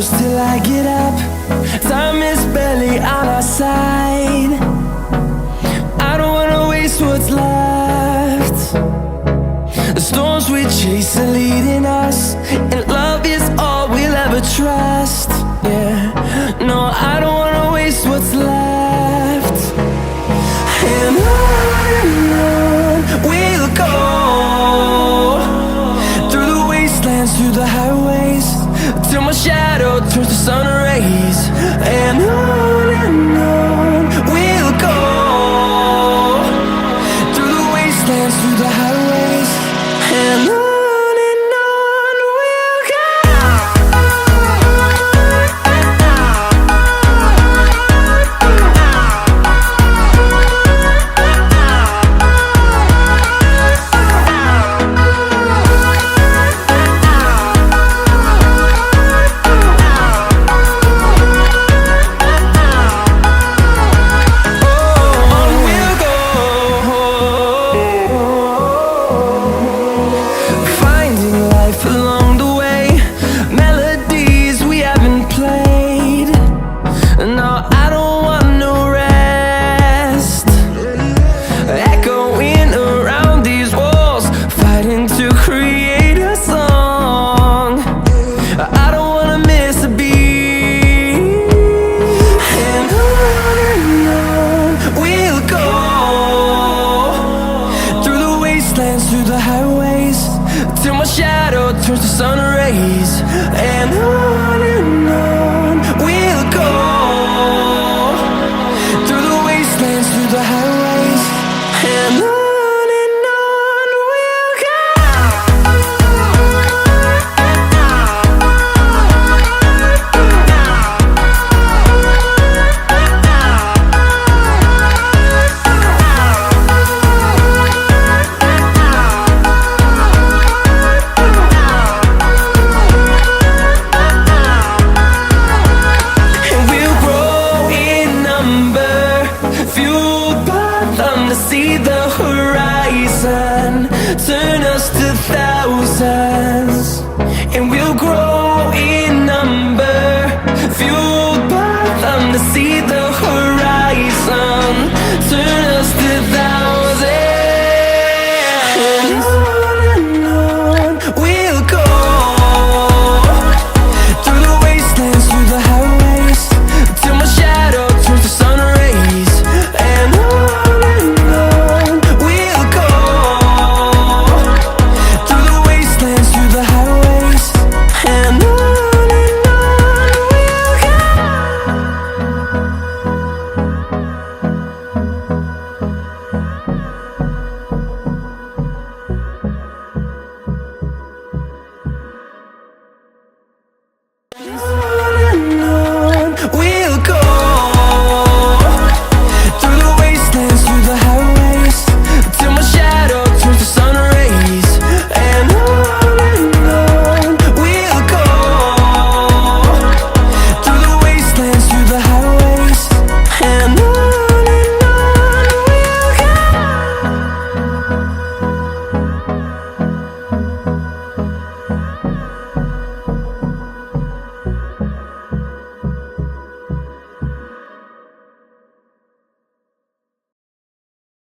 close till I get up. Time is barely on our side. I don't wanna waste what's left. The storms we chase are leading us, and love is all we'll ever trust. Yeah, no, I don't wanna waste what's left. And on we'll go, through the wastelands, through the highways, till my shadow turns to sun rays. And on we'll go, through the wastelands, through the highways, and on we'll go. Through the highways, till my shadow turns to sun rays. And on we'll go, through the wastelands, through the highways, and on we'll go. See the horizon.